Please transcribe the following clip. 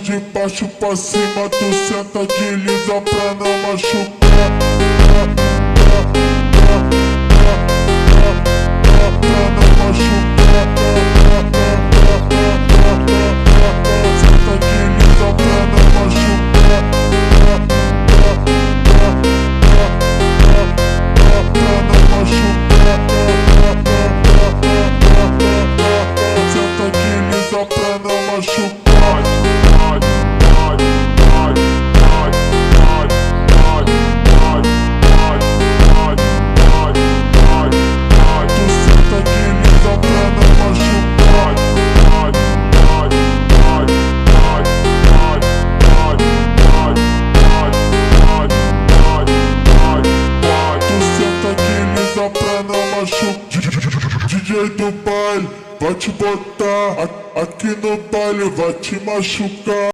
de baixo pra cima, tu senta de lisa pra não machucar. Pra não machucar. Senta de lisa pra não machucar. Pra não machucar. Senta de lisa pra não machucar. DJ do baile vai te botar aqui no baile, vai te machucar.